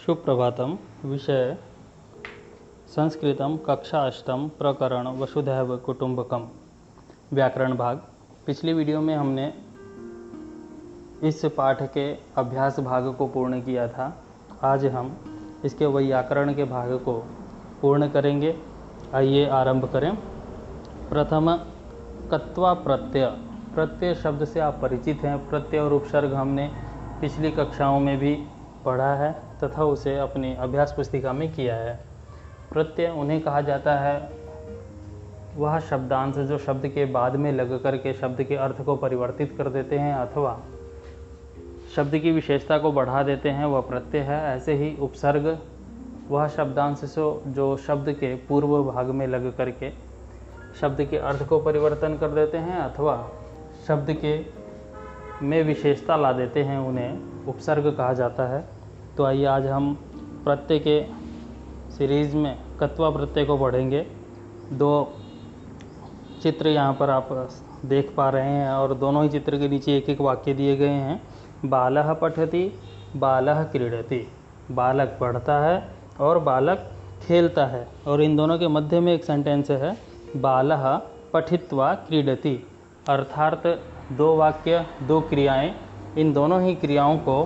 सुप्रभातम। विषय संस्कृतम कक्षा अष्टम प्रकरण वसुधैव कुटुंबकम व्याकरण भाग। पिछली वीडियो में हमने इस पाठ के अभ्यास भाग को पूर्ण किया था। आज हम इसके व्याकरण के भाग को पूर्ण करेंगे। आइए आरंभ करें। प्रथम कत्वा प्रत्यय। प्रत्यय शब्द से आप परिचित हैं। प्रत्यय और उपसर्ग हमने पिछली कक्षाओं में भी पढ़ा है तथा उसे अपनी अभ्यास पुस्तिका में किया है। प्रत्यय उन्हें कहा जाता है वह शब्दांश जो शब्द के बाद में लग कर के शब्द के अर्थ को परिवर्तित कर देते हैं अथवा शब्द की विशेषता को बढ़ा देते हैं, वह प्रत्यय है। ऐसे ही उपसर्ग वह शब्दांश जो शब्द के पूर्व भाग में लग करके शब्द के अर्थ को परिवर्तन कर देते हैं अथवा शब्द के में विशेषता ला देते हैं, उन्हें उपसर्ग कहा जाता है। तो आइए आज हम प्रत्यय के सीरीज में कत्वा प्रत्यय को पढ़ेंगे। दो चित्र यहाँ पर आप देख पा रहे हैं और दोनों ही चित्र के नीचे एक एक वाक्य दिए गए हैं। बालः पठति, बालः क्रीडति। बालक पढ़ता है और बालक खेलता है। और इन दोनों के मध्य में एक सेंटेंस है बालः पठित्वा क्रीडति। अर्थात दो वाक्य, दो क्रियाएं, इन दोनों ही क्रियाओं को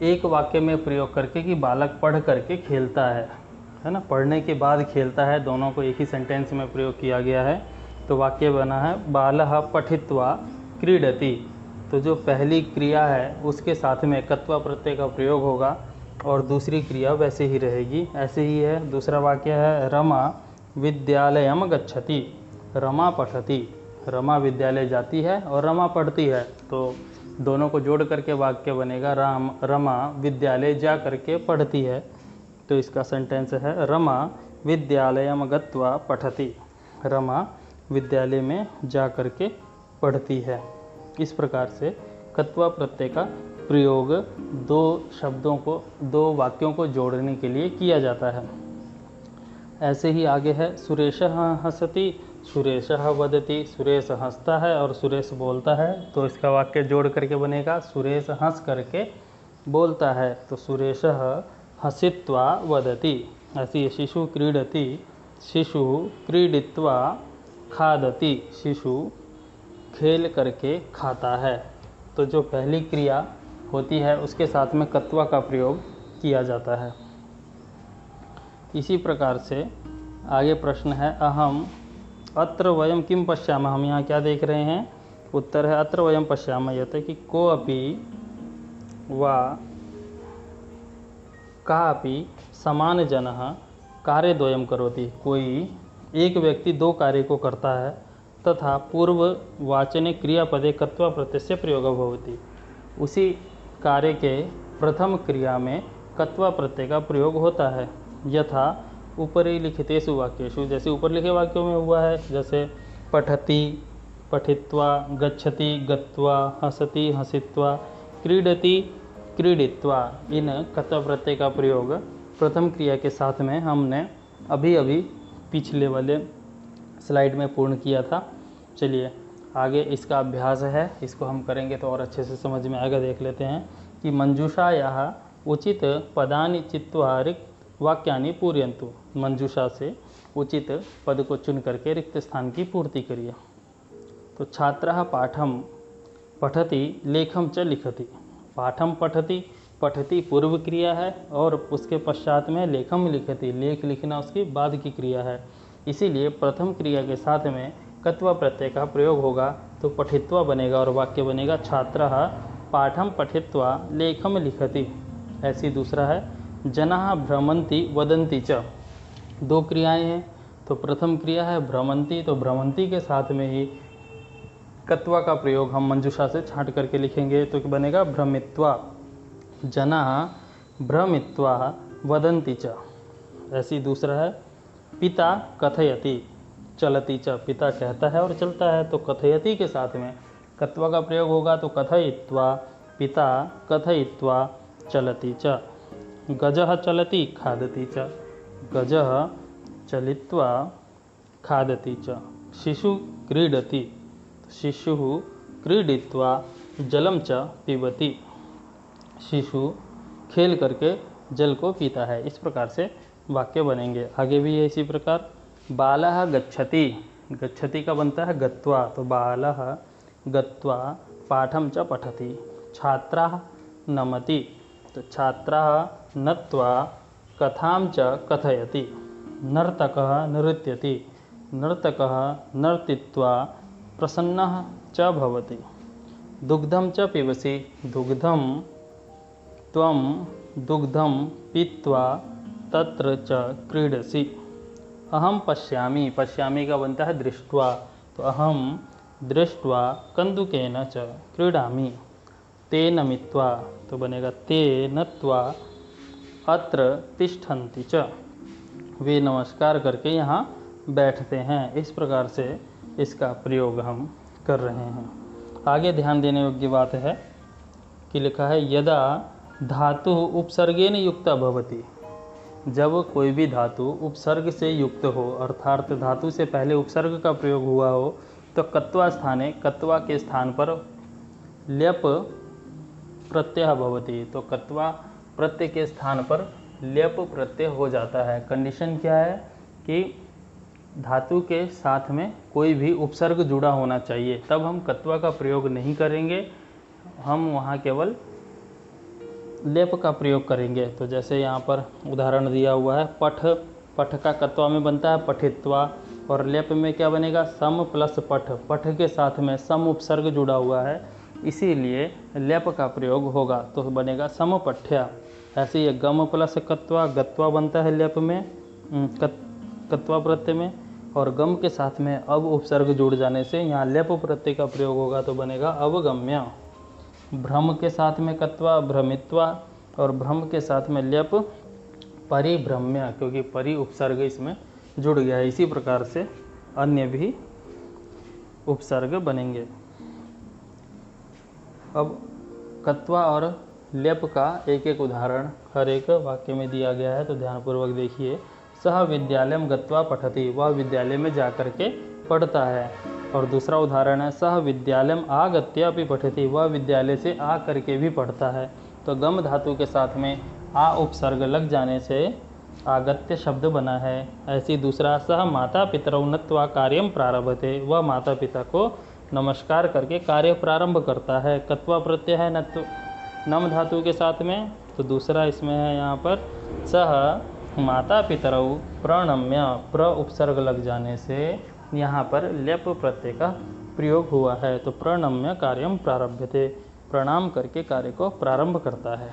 एक वाक्य में प्रयोग करके कि बालक पढ़ करके खेलता है ना, पढ़ने के बाद खेलता है, दोनों को एक ही सेंटेंस में प्रयोग किया गया है। तो वाक्य बना है बालः पठित्वा क्रीडति। तो जो पहली क्रिया है उसके साथ में कत्वा प्रत्यय का प्रयोग होगा और दूसरी क्रिया वैसे ही रहेगी। ऐसे ही है। दूसरा वाक्य है रमा विद्यालयम गच्छति। रमा पठति। रमा विद्यालय जाती है और रमा पढ़ती है, तो दोनों को जोड़ करके वाक्य बनेगा रमा विद्यालय जा करके पढ़ती है। तो इसका सेंटेंस है रमा विद्यालयम गत्वा पठति। रमा विद्यालय में जा करके पढ़ती है। इस प्रकार से कत्वा प्रत्यय का प्रयोग दो शब्दों को, दो वाक्यों को जोड़ने के लिए किया जाता है। ऐसे ही आगे है सुरेशः हसति, सुरेशः वदति। सुरेश हंसता है और सुरेश बोलता है, तो इसका वाक्य जोड़ करके बनेगा सुरेश हंस करके बोलता है। तो सुरेशः हसित्वा वदति। ऐसी शिशु क्रीडति, शिशु क्रीडित्वा खादति। शिशु खेल करके खाता है। तो जो पहली क्रिया होती है उसके साथ में कत्वा का प्रयोग किया जाता है। इसी प्रकार से आगे प्रश्न है अहम अत्र वयम किम पश्यामः। हम यहाँ क्या देख रहे हैं? उत्तर है अत्र वयम पश्यामः। यत कि को अपि वा कापि समान जनः कार्यद्वयं करोति। कोई एक व्यक्ति दो कार्य को करता है तथा पूर्ववाचने क्रियापदे कत्वा प्रत्यय से प्रयोग भवति। उसी कार्य के प्रथम क्रिया में कत्वा प्रत्यय का प्रयोग होता है। यथा ऊपरी लिखितेषु वाक्येषु, जैसे ऊपर लिखे वाक्यों में हुआ है, जैसे पठति पठित्वा, गच्छति गत्वा, हसति हसित्वा, क्रीडति क्रीडित्वा। इन कत्वा प्रत्यय का प्रयोग प्रथम क्रिया के साथ में हमने अभी पिछले वाले स्लाइड में पूर्ण किया था। चलिए आगे इसका अभ्यास है, इसको हम करेंगे तो और अच्छे से समझ में आएगा। देख लेते हैं कि मंजूषायाः उचित पदानि चित्वा रिक्त वाक्यानि पूरयन्तु। मंजूषा से उचित पद को चुन करके रिक्त स्थान की पूर्ति करिए। तो छात्रः पाठम पठति लेखम च लिखति। पाठम पठति, पठति पूर्व क्रिया है और उसके पश्चात में लेखम लिखति, लेख लिखना उसकी बाद की क्रिया है। इसीलिए प्रथम क्रिया के साथ में कत्वा प्रत्यय का प्रयोग होगा तो पठित्वा बनेगा और वाक्य बनेगा छात्रः पाठम पठित्वा लेखम लिखति। ऐसी दूसरा है जनाः भ्रमन्ति वदन्ति च। दो क्रियाएं हैं। तो प्रथम क्रिया है भ्रमन्ति, तो भ्रमन्ति के साथ में ही कत्वा का प्रयोग हम मंजूषा से छांट करके लिखेंगे तो बनेगा भ्रमित्वा। जनाः भ्रमित्वा वदन्ति च। ऐसी दूसरा है पिता कथयति चलति च। पिता कहता है और चलता है, तो कथयति के साथ में कत्वा का प्रयोग होगा तो कथयित्वा, पिता कथयित्वा चलति च। गजः चलति खादति च। गजः चलित्वा खादति च। शिशु क्रीडति, शिशु क्रीडित्वा जलं च पिबति। शिशु खेल करके जल को पीता है। इस प्रकार से वाक्य बनेंगे। आगे भी है इसी प्रकार। बालः गच्छति, गच्छति का बनता है गत्वा, तो बालः गत्वा पाठं च पठति। छात्रः नमति, तो छात्रः नत्वा कथां च कथयति। नर्तकः नृत्यति, नर्तकः नर्तित्वा प्रसन्नः च भवति। दुग्धं च पिबसि, दुग्धं त्वं दुग्धं पीत्वा तत्र च क्रीडसि। अहं पश्यामि, पश्यामि का बनता है दृष्ट्वा, तो अहं दृष्ट्वा कन्दुकेन च क्रीडामि। ते नमित्वा, तो बनेगा ते नत्वा अत्र तिष्ठन्ति च, वे नमस्कार करके यहाँ बैठते हैं। इस प्रकार से इसका प्रयोग हम कर रहे हैं। आगे ध्यान देने योग्य बात है कि लिखा है यदा धातु उपसर्गेन युक्ता भवति, जब कोई भी धातु उपसर्ग से युक्त हो, अर्थात धातु से पहले उपसर्ग का प्रयोग हुआ हो, तो कत्वा स्थाने, कत्वा के स्थान पर ल्यप प्रत्यय भवति, तो कत्वा प्रत्यय के स्थान पर ल्यप प्रत्यय हो जाता है। कंडीशन क्या है कि धातु के साथ में कोई भी उपसर्ग जुड़ा होना चाहिए, तब हम कत्वा का प्रयोग नहीं करेंगे, हम वहाँ केवल लेप का प्रयोग करेंगे। तो जैसे यहाँ पर उदाहरण दिया हुआ है, पठ, पठ का कत्वा में बनता है पठित्वा, और लेप में क्या बनेगा सम प्लस पठ, पठ के साथ में सम उपसर्ग जुड़ा हुआ है, इसीलिए लेप का प्रयोग होगा, तो बनेगा समपठ्या। ऐसे ही गम प्लस कत्वा, गत्वा बनता है लेप में कत्वा प्रत्यय में, और गम के साथ में अब उपसर्ग जुड़ जाने से यहाँ लेप प्रत्यय का प्रयोग होगा, तो बनेगा अवगम्य। भ्रम के साथ में कत्वा भ्रमित्वा, और भ्रम के साथ में लेप परिभ्रम्य, क्योंकि परि उपसर्ग इसमें जुड़ गया है। इसी प्रकार से अन्य भी उपसर्ग बनेंगे। अब कत्वा और लेप का एक एक उदाहरण हर एक वाक्य में दिया गया है, तो ध्यानपूर्वक देखिए। सह विद्यालयम गत्वा पठति, वह विद्यालय में जाकर के पढ़ता है। और दूसरा उदाहरण है सह विद्यालयम आगत्य अपि पठति, वह विद्यालय से आ करके भी पढ़ता है। तो गम धातु के साथ में आ उपसर्ग लग जाने से आगत्य शब्द बना है। ऐसी दूसरा सह माता पितरौ नत्वा कार्यम प्रारभते, वह माता पिता को नमस्कार करके कार्य प्रारंभ करता है। कत्वा प्रत्यय है नत्व नम धातु के साथ में, तो दूसरा इसमें है यहाँ पर सह माता पितरौ प्रणम्य, प्र उपसर्ग लग जाने से यहाँ पर लेप प्रत्यय का प्रयोग हुआ है। तो प्रणम्य कार्यम प्रारभ्यते, प्रणाम करके कार्य को प्रारंभ करता है।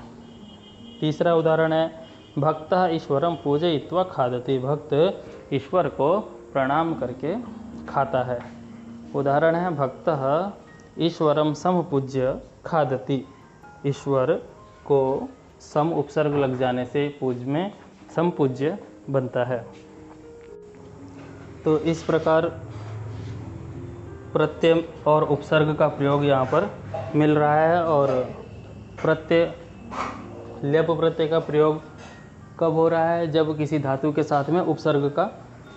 तीसरा उदाहरण है भक्तः ईश्वरं पूजयित्वा खादति, भक्त ईश्वर को प्रणाम करके खाता है। उदाहरण है भक्तः ईश्वरं समपूज्य खादति, ईश्वर को सम उपसर्ग लग जाने से पूज में समपूज्य बनता है। तो इस प्रकार प्रत्यय और उपसर्ग का प्रयोग यहाँ पर मिल रहा है। और प्रत्यय लेप प्रत्यय का प्रयोग कब हो रहा है, जब किसी धातु के साथ में उपसर्ग का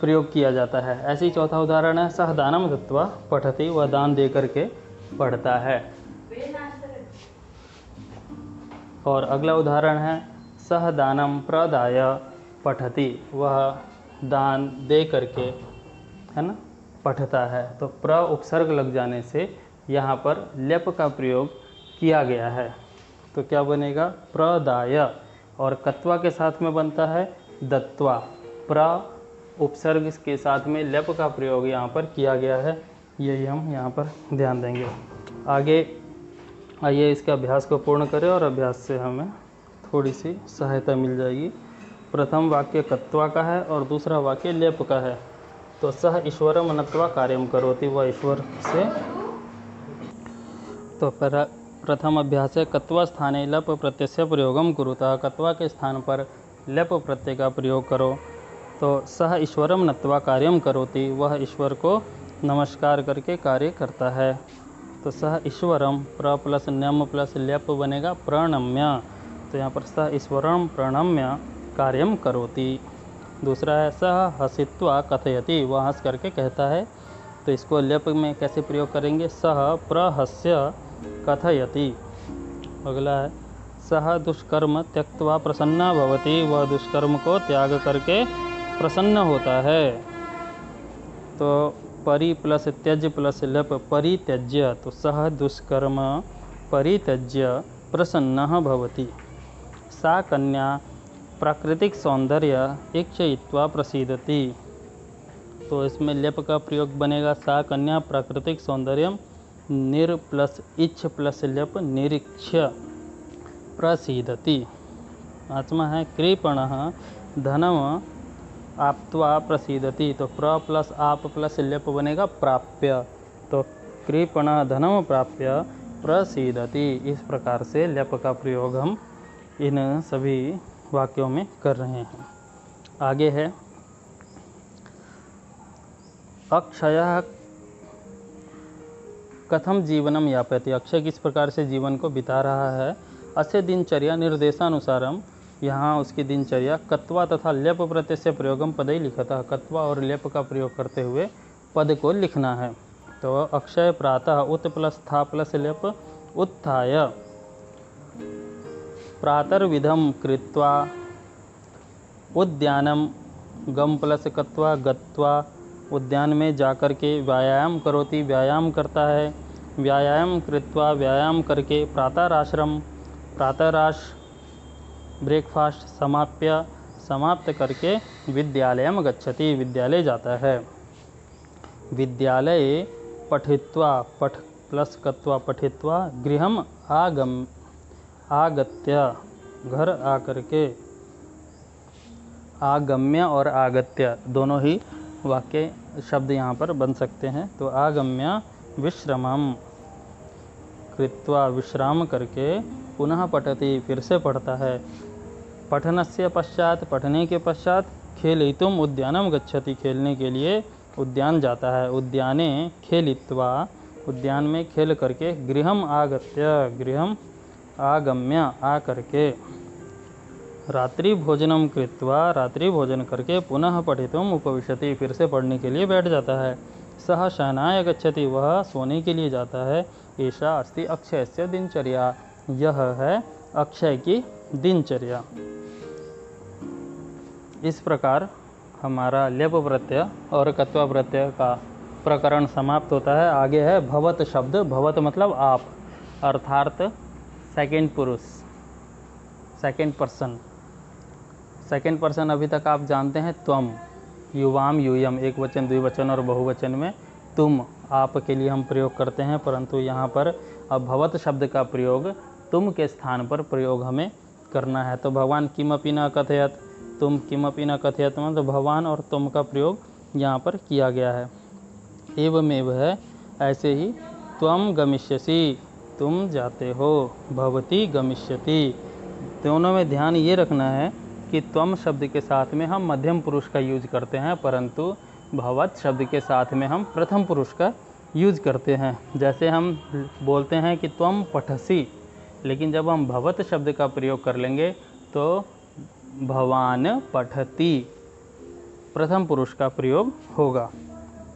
प्रयोग किया जाता है। ऐसे ही चौथा उदाहरण है सह दानम दत्वा पठति, वह दान दे करके पढ़ता है। और अगला उदाहरण है सह दानम प्रदाय पठति, वह दान दे करके है ना पढ़ता है। तो प्र उपसर्ग लग जाने से यहाँ पर लेप का प्रयोग किया गया है। तो क्या बनेगा प्रदाय, और कत्वा के साथ में बनता है दत्वा, प्र उपसर्ग के साथ में लेप का प्रयोग यहाँ पर किया गया है। यही हम यहाँ पर ध्यान देंगे। आगे आइए इसके अभ्यास को पूर्ण करें, और अभ्यास से हमें थोड़ी सी सहायता मिल जाएगी। प्रथम वाक्य कत्वा का है और दूसरा वाक्य लेप का है। तो सह ईश्वरम नत्वा कार्यम करोति, वह ईश्वर से। तो प्रथम अभ्यास है कत्वा स्थाने लप प्रत्यय प्रयोगम कुरुतः, कत्वा के स्थान पर लप प्रत्यय का प्रयोग करो। तो सह ईश्वरम नत्वा कार्यम करोति, वह ईश्वर को नमस्कार करके कार्य करता है। तो सह ईश्वरम प्र प्लस नम प्लस लेप बनेगा प्रणम्य, तो यहाँ पर सह ईश्वरम प्रणम्य कार्यम करोति। दूसरा है सह हसित्वा कथयति, वह हंस करके कहता है। तो इसको लेप में कैसे प्रयोग करेंगे, सह प्रहस्य कथयति। अगला है सह दुष्कर्म त्यक्त्वा प्रसन्ना भवति, वह दुष्कर्म को त्याग करके प्रसन्न होता है। तो परि प्लस त्यज प्लस लप परित्यज्य, तो सह दुष्कर्म परित्यज्य प्रसन्नः भवति। सा कन्या प्राकृतिक सौंदर्य इच्छयित्वा प्रसीदति, तो इसमें लेप का प्रयोग बनेगा सा कन्या प्राकृतिक सौंदर्य निर प्लस इच्छ प्लस लेप निरीक्ष्य प्रसीदति। पाँचवा है कृपणः धनम आप्त्वा प्रसीदति, तो प्र प्लस आप प्लस लेप बनेगा प्राप्य, तो कृपणः धनम प्राप्य प्रसीदति। इस प्रकार से लेप का प्रयोग हम इन सभी वाक्यों में कर रहे हैं। आगे है अक्षयः कथम जीवनम यापयति, अक्षय किस प्रकार से जीवन को बिता रहा है। अस्य दिनचर्या निर्देशानुसारम, यहाँ उसकी दिनचर्या कत्वा तथा लेप प्रत्यय से प्रयोगम पद ही लिखता है, कत्वा और लेप का प्रयोग करते हुए पद को लिखना है। तो अक्षय प्रातः उत प्लस था प्लस लेप उत्थाय प्रातर्विधम कृत्वा उद्यानम गम प्लस कत्वा गत्वा, उद्यान में जाकर के व्यायाम करोति, व्यायाम करता है, व्यायाम कृत्वा व्यायाम करके प्रातराश्रम प्रातराश ब्रेकफास्ट समाप्य समाप्त करके विद्यालयम गच्छति, विद्यालय जाता है। विद्यालय पठित्वा पठ प्लस कत्वा पठित्वा गृहम आगत्य, घर आकर के, आगम्य और आगत्य दोनों ही वाक्य शब्द यहाँ पर बन सकते हैं। तो आगम्य विश्रमम कृत्वा, विश्राम करके पुनः पठति, फिर से पढ़ता है। पठनस्य पश्चात, पढ़ने के पश्चात खेलितुम उद्यानम गच्छति, खेलने के लिए उद्यान जाता है। उद्याने खेलित्वा, उद्यान में खेल करके गृहम आगत्य, गृहम आगम्य आ करके रात्रि भोजनम कृत्वा, रात्रि भोजन करके पुनः पठितुम उपविशति, फिर से पढ़ने के लिए बैठ जाता है। सह शयनाय गच्छति, वह सोने के लिए जाता है। ऐसा अस्ति अक्षयस्य दिनचर्या, यह है अक्षय की दिनचर्या। इस प्रकार हमारा लेप प्रत्यय और कत्वा प्रत्यय का प्रकरण समाप्त होता है। आगे है भवत शब्द, भवत मतलब आप, अर्थात सेकंड पुरुष, सेकंड पर्सन। सेकंड पर्सन अभी तक आप जानते हैं त्वम, युवाम यूयम, एक वचन द्विवचन और बहुवचन में तुम, आप के लिए हम प्रयोग करते हैं, परंतु यहाँ पर अब भवत शब्द का प्रयोग तुम के स्थान पर प्रयोग हमें करना है। तो भगवान किमपि न कथयत, तुम किमपि न कथयत, मतलब भगवान और तुम का प्रयोग यहाँ पर किया गया है। एवमेव है, ऐसे ही त्वम गमिष्यसि, तुम जाते हो, भवती गमिष्यति। दोनों में ध्यान ये रखना है कि त्वम शब्द के साथ में हम मध्यम पुरुष का यूज करते हैं, परंतु भवत शब्द के साथ में हम प्रथम पुरुष का यूज करते हैं। जैसे हम बोलते हैं कि त्वम पठसि, लेकिन जब हम भवत शब्द का प्रयोग कर लेंगे तो भवान पठति, प्रथम पुरुष का प्रयोग होगा।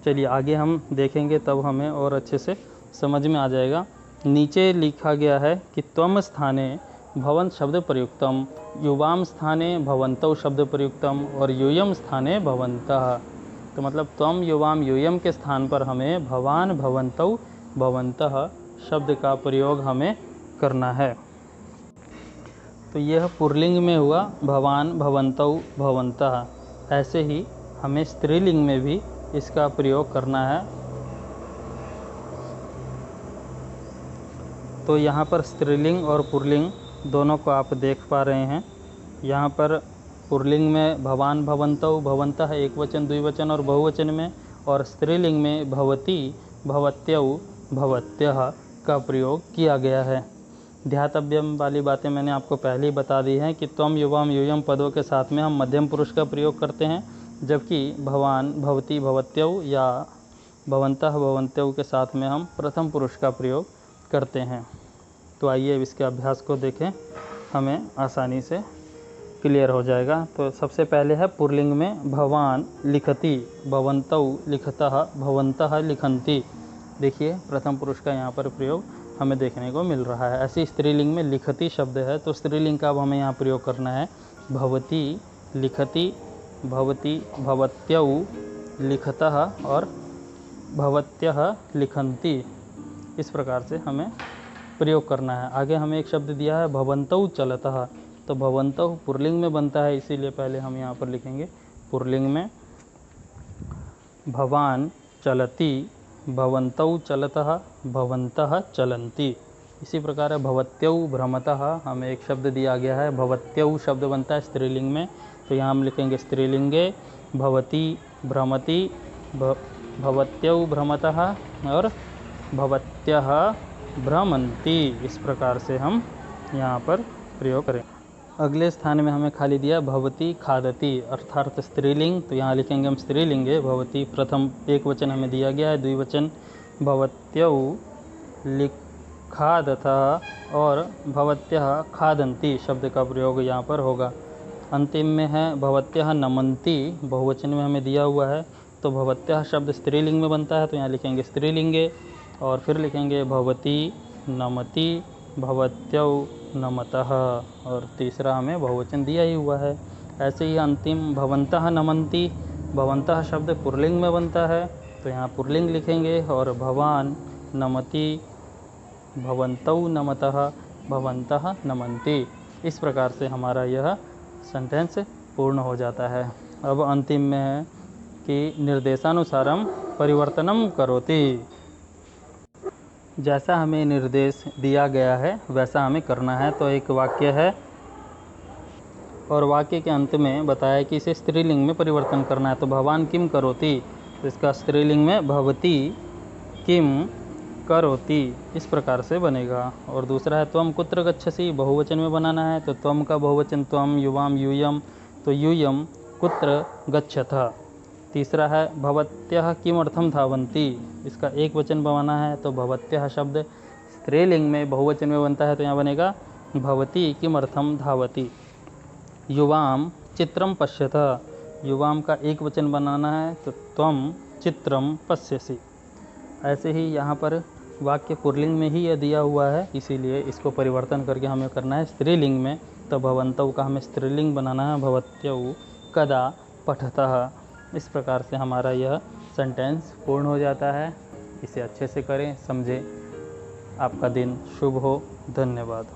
चलिए आगे हम देखेंगे, तब हमें और अच्छे से समझ में आ जाएगा। नीचे लिखा गया है कि त्वम स्थाने भवंत शब्द प्रयुक्तम, युवाम स्थाने भवंतौ शब्द प्रयुक्तम और यूयम स्थाने भवंतः। तो मतलब त्वम युवाम यूयम के स्थान पर हमें भवान भवंतौ भवंतः शब्द का प्रयोग हमें करना है। तो यह पुल्लिंग में हुआ भवान भवंतौ भवंतः, ऐसे ही हमें स्त्रीलिंग में भी इसका प्रयोग करना है। तो यहाँ पर स्त्रीलिंग और पुल्लिंग दोनों को आप देख पा रहे हैं। यहाँ पर पुल्लिंग में भवान भवंतौ भवंतः एक वचन द्विवचन और बहुवचन में, और स्त्रीलिंग में भवती भवत्यौ भवत्यः का प्रयोग किया गया है। ध्यातव्यम वाली बातें मैंने आपको पहले ही बता दी हैं कि त्वम युवाम यूयम पदों के साथ में हम मध्यम पुरुष का प्रयोग करते हैं, जबकि भवान भवती भवत्यौ या भवंतः भवंत्यौ के साथ में हम प्रथम पुरुष का प्रयोग करते हैं। तो आइए अब इसके अभ्यास को देखें, हमें आसानी से क्लियर हो जाएगा। तो सबसे पहले है पुल्लिंग में भवान लिखति, भवंतौ लिखतः, भवंतः लिखन्ति। देखिए प्रथम पुरुष का यहाँ पर प्रयोग हमें देखने को मिल रहा है। ऐसे स्त्रीलिंग में लिखति शब्द है, तो स्त्रीलिंग का अब हमें यहाँ प्रयोग करना है। भवती लिखति, भवती भवत्यौ लिखतः और भवत्यः लिखन्ति, इस प्रकार से हमें प्रयोग करना है। आगे हमें एक शब्द दिया है भवन्तौ चलतः, तो भवन्तौ पुल्लिंग में बनता है, इसीलिए पहले हम यहाँ पर लिखेंगे पुल्लिंग में। भवान चलति, भवन्तौ चलतः, भवन्तः चलन्ति। इसी प्रकार है भवत्यौ भ्रमतः, हमें एक शब्द दिया गया है, भवत्यौ शब्द बनता है स्त्रीलिंग में, तो यहाँ हम लिखेंगे स्त्रीलिंगे भवती भ्रमति, भवत्यौ भ्रमतः और भवत्यः भ्रमन्ति। इस प्रकार से हम यहाँ पर प्रयोग करें। अगले स्थान में हमें खाली दिया भवती खादति, अर्थात स्त्रीलिंग, तो यहाँ लिखेंगे हम स्त्रीलिंगे भवती। प्रथम एक वचन हमें दिया गया है, द्विवचन भवत्यौ लिखादतः और भवत्यः खादन्ति शब्द का प्रयोग यहाँ पर होगा। अंतिम में है भवत्यः नमन्ति, बहुवचन में हमें दिया हुआ है, तो भवत्यः शब्द स्त्रीलिंग में बनता है, तो यहाँ लिखेंगे स्त्रीलिंगे और फिर लिखेंगे भवती नमति, भवत्यौ नमतः, और तीसरा हमें बहुवचन दिया ही हुआ है। ऐसे ही अंतिम भवन्तः नमन्ति, भवन्तः शब्द पुल्लिंग में बनता है, तो यहाँ पुल्लिंग लिखेंगे और भवान नमति, भवन्तौ नमतः, भवन्तः नमन्ति। इस प्रकार से हमारा यह सेंटेंस पूर्ण हो जाता है। अब अंतिम में है कि निर्देशानुसारम परिवर्तनम करोति, जैसा हमें निर्देश दिया गया है वैसा हमें करना है। तो एक वाक्य है और वाक्य के अंत में बताया कि इसे स्त्रीलिंग में परिवर्तन करना है। तो भवान किम करोति, तो इसका स्त्रीलिंग में भवती किम करोति, इस प्रकार से बनेगा। और दूसरा है त्वम कुत्र गच्छसि, बहुवचन में बनाना है, तो त्वम का बहुवचन त्वम, युवाम यूयम, तो यूयम कुत्र गच्छथ। तीसरा है भवत्यः किमर्थम धावन्ति, इसका एक वचन बनाना है, तो भवत्यः शब्द स्त्रीलिंग में बहुवचन में बनता है, तो यहाँ बनेगा भवती किमर्थम धावति। युवाम चित्रम पश्यथ, युवाम का एक वचन बनाना है, तो त्वम चित्रम पश्यसि। ऐसे ही यहाँ पर वाक्य पुल्लिंग में ही यह दिया हुआ है, इसीलिए इसको परिवर्तन करके हमें करना है स्त्रीलिंग में। तो भवन्तौ का हमें स्त्रीलिंग बनाना है, भवत्यौ कदा पठतः। इस प्रकार से हमारा यह सेंटेंस पूर्ण हो जाता है। इसे अच्छे से करें, समझें। आपका दिन शुभ हो। धन्यवाद।